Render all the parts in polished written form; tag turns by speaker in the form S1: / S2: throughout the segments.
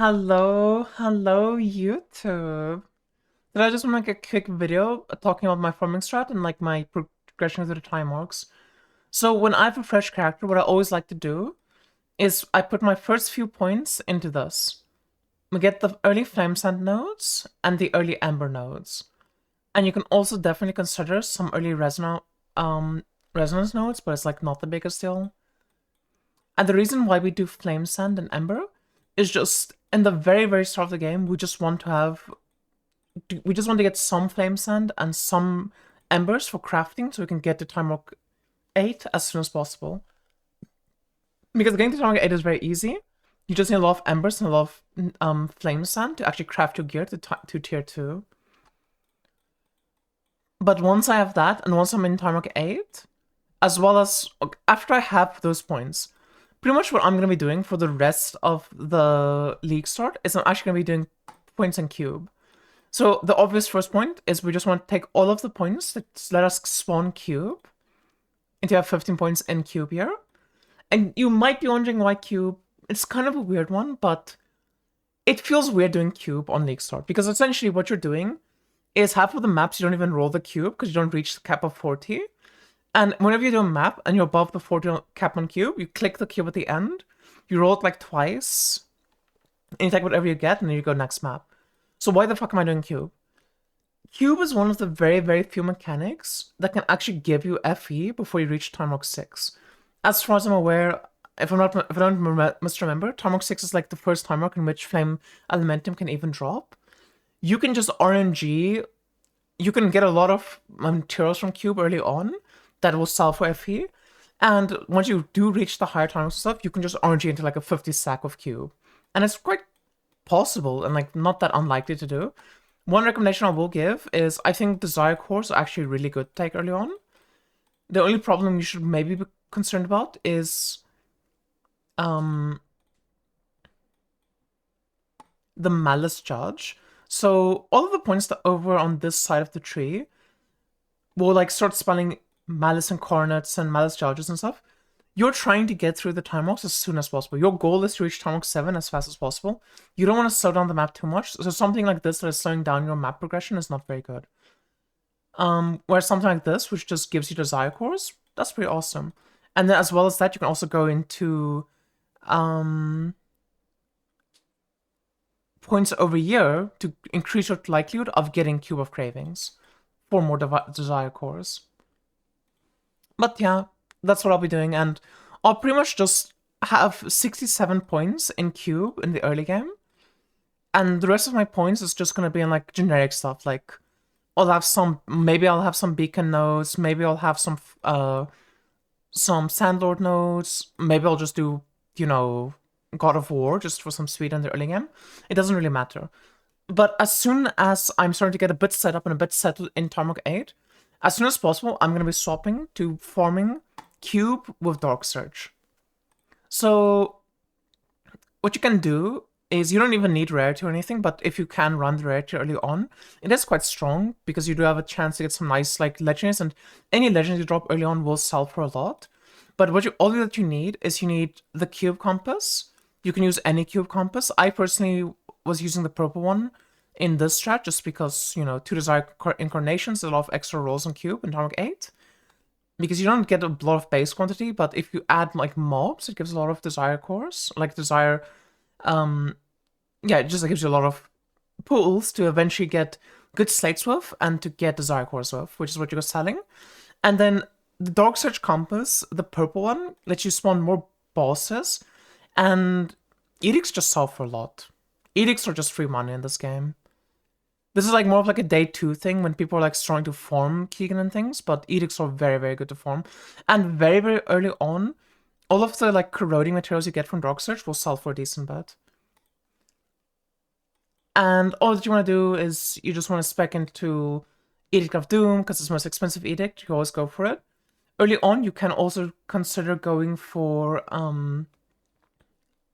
S1: Hello, YouTube. Did I just want to make a quick video talking about my farming strat and like my progression through the time arcs? So when I have a fresh character, what I always like to do is I put my first few points into this. We get the early flame sand nodes and the early ember nodes. And you can also definitely consider some early resonance nodes, but it's like not the biggest deal. And the reason why we do flame sand and ember is just in the very start of the game, we just want to get some flame sand and some embers for crafting so we can get to time arc 8 as soon as possible. Because getting to time arc 8 is very easy. You just need a lot of embers and a lot of flame sand to actually craft your gear to tier 2. But once I have that, and once I'm in time arc 8, as well as after I have those points, pretty much what I'm going to be doing for the rest of the league start is I'm actually going to be doing points in cube. So the obvious first point is we just want to take all of the points that let us spawn cube into have 15 points in cube here. And you might be wondering why cube. It's kind of a weird one, but it feels weird doing cube on league start because essentially what you're doing is half of the maps you don't even roll the cube because you don't reach the cap of 40. And whenever you do a map and you're above the 40 cap on cube, you click the cube at the end, you roll it like twice, and you take whatever you get, and then you go next map. So why the fuck am I doing cube? Cube is one of the very few mechanics that can actually give you FE before you reach time arc 6. As far as I'm aware, if I don't misremember, time arc 6 is like the first time arc in which Flame Elementum can even drop. You can just RNG, you can get a lot of materials from cube early on that will sell for FE, and once you do reach the higher time arc stuff, you can just RNG into like a 50 stack of cube. And it's quite possible and like not that unlikely to do. One recommendation I will give is I think Desire Cores are actually really good to take early on. The only problem you should maybe be concerned about is the Malice Judge. So all of the points that over on this side of the tree will like start spelling Malice Incarnates and Malice Judges and stuff. You're trying to get through the time arcs as soon as possible. Your goal is to reach time arc 7 as fast as possible. You don't want to slow down the map too much, so something like this that is slowing down your map progression is not very good. Whereas something like this, which just gives you Desire Cores, that's pretty awesome. And then as well as that, you can also go into points over here to increase your likelihood of getting Cube of Cravings for more Desire Cores. But yeah, that's what I'll be doing, and I'll pretty much just have 67 points in cube in the early game, and the rest of my points is just gonna be in like generic stuff, like maybe I'll have some beacon nodes, maybe I'll have some Sandlord nodes, maybe I'll just do, you know, God of War just for some speed in the early game. It doesn't really matter. But as soon as I'm starting to get a bit set up and a bit settled in time arc 8, as soon as possible, I'm going to be swapping to farming cube with Dark Surge. So what you can do is you don't even need rarity or anything, but if you can run the rarity early on, it is quite strong because you do have a chance to get some nice like legendaries, and any legendaries you drop early on will sell for a lot. But all that you need is you need the cube compass. You can use any cube compass. I personally was using the purple one in this strat just because, you know, 2 Desire Incarnations, a lot of extra rolls on cube in time arc 8. Because you don't get a lot of base quantity, but if you add like mobs, it gives a lot of Desire Cores. Like Desire, yeah, it just gives you a lot of pools to eventually get good slates with and to get Desire Cores with, which is what you're selling. And then the Dark Surge Compass, the purple one, lets you spawn more bosses, and edicts just sell for a lot. Edicts are just free money in this game. This is like more of like a day 2 thing when people are like starting to farm Keegan and things, but edicts are very good to farm. And very early on, all of the like corroding materials you get from Dark Surge will sell for a decent bit. And all that you want to do is you just want to spec into Edict of Doom because it's the most expensive edict. You always go for it. Early on, you can also consider going for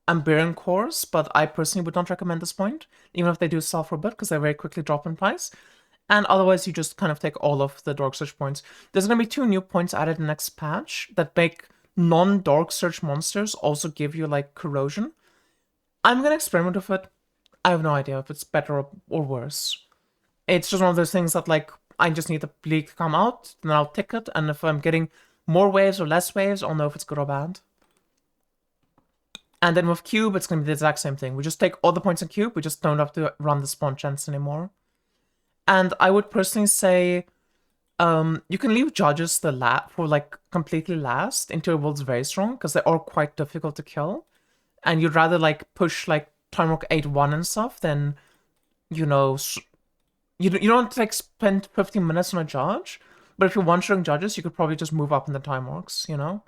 S1: Amberian cores, but I personally would not recommend this point, even if they do sell for a bit, because they very quickly drop in price. And otherwise, you just kind of take all of the Dark Surge points. There's going to be 2 new points added in the next patch that make non-Dark Surge monsters also give you, like, corrosion. I'm going to experiment with it. I have no idea if it's better or worse. It's just one of those things that, like, I just need the league to come out, then I'll tick it, and if I'm getting more waves or less waves, I'll know if it's good or bad. And then with Cube, it's going to be the exact same thing. We just take all the points in Cube, we just don't have to run the spawn chance anymore. And I would personally say, you can leave judges for, like, completely last until your world's very strong, because they are quite difficult to kill. And you'd rather, like, push, like, Time Rock 8-1 and stuff than, you know, you don't, like, spend 15 minutes on a judge, but if you're one-shotting judges, you could probably just move up in the time works, you know?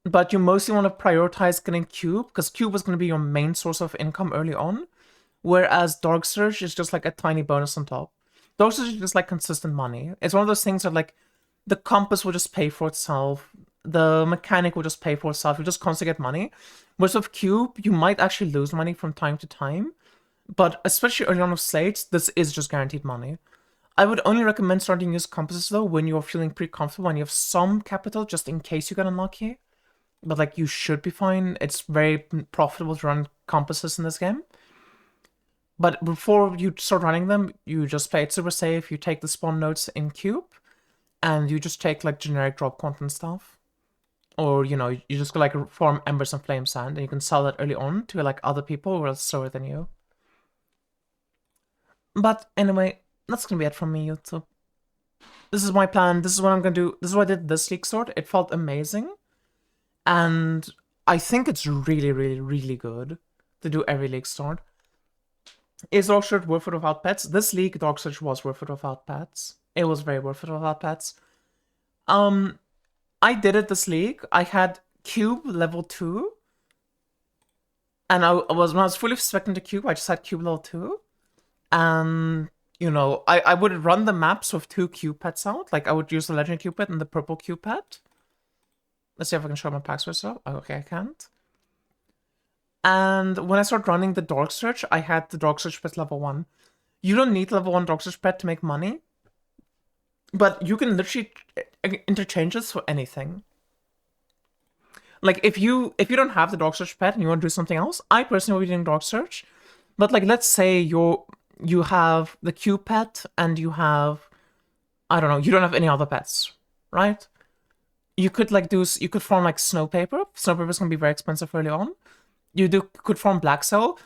S1: But you mostly want to prioritize getting Cube, because Cube is going to be your main source of income early on, whereas Dark Surge is just, like, a tiny bonus on top. Dark Surge is just, like, consistent money. It's one of those things that, like, the compass will just pay for itself, the mechanic will just pay for itself, you just constantly get money. Whereas with Cube, you might actually lose money from time to time, but especially early on with slates, this is just guaranteed money. I would only recommend starting to use compasses, though, when you're feeling pretty comfortable and you have some capital, just in case you get unlucky. But, like, you should be fine. It's very profitable to run compasses in this game. But before you start running them, you just play it super safe, you take the spawn nodes in Cube, and you just take, like, generic drop content stuff. Or, you know, you just go, like, farm embers and flame sand, and you can sell that early on to, like, other people who are slower than you. But anyway, that's gonna be it from me, YouTube. This is my plan, this is what I'm gonna do, this is what I did this league start. It felt amazing. And I think it's really, really, really good to do every league start. Is Dark Surge worth it without pets? This league, Dark Surge was worth it without pets. It was very worth it without pets. I did it this league. I had Cube level 2. And when I was fully expecting to Cube, I just had Cube level 2. And, you know, I would run the maps with 2 Cube pets out. Like, I would use the Legendary Cube pet and the purple Cube pet. Let's see if I can show my packs first up. Okay, I can't. And when I started running the Dark Surge, I had the Dark Surge pet level 1. You don't need level 1 Dark Surge pet to make money. But you can literally interchange this for anything. Like, if you don't have the Dark Surge pet and you want to do something else, I personally would be doing Dark Surge. But, like, let's say you have the Q pet and you have, I don't know, you don't have any other pets, right? You could, like, you could farm, like, Snow Paper. Snow Paper is going to be very expensive early on. You could farm Black Cell.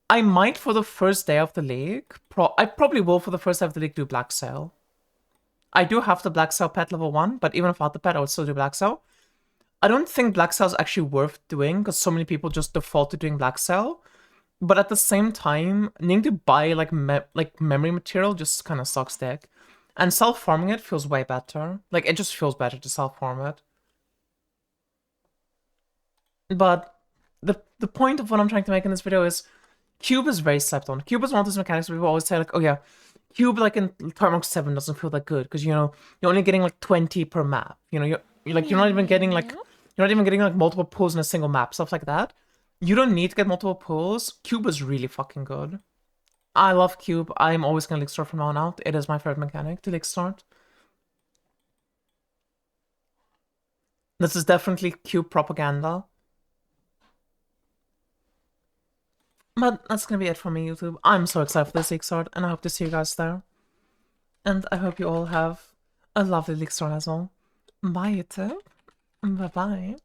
S1: I might, for the first day of the league, I probably will, for the first day of the league, do Black Cell. I do have the Black Cell pet level 1, but even without the pet, I would still do Black Cell. I don't think Black Cell is actually worth doing, because so many people just default to doing Black Cell. But at the same time, needing to buy, like, memory material just kind of sucks dick. And self-farming it feels way better. Like, it just feels better to self-farm it. But the point of what I'm trying to make in this video is, Cube is very slept on. Cube is one of those mechanics where people always say, like, oh yeah, Cube, like, in Torchlight 7 doesn't feel that good, because, you know, you're only getting, like, 20 per map. You know, you're not even getting, like, multiple pulls in a single map, stuff like that. You don't need to get multiple pulls. Cube is really fucking good. I love Cube. I'm always gonna league start from now on out. It is my favorite mechanic to league start. This is definitely Cube propaganda. But that's gonna be it for me, YouTube. I'm so excited for this league start, and I hope to see you guys there. And I hope you all have a lovely league start as well. Bye, YouTube. Bye-bye.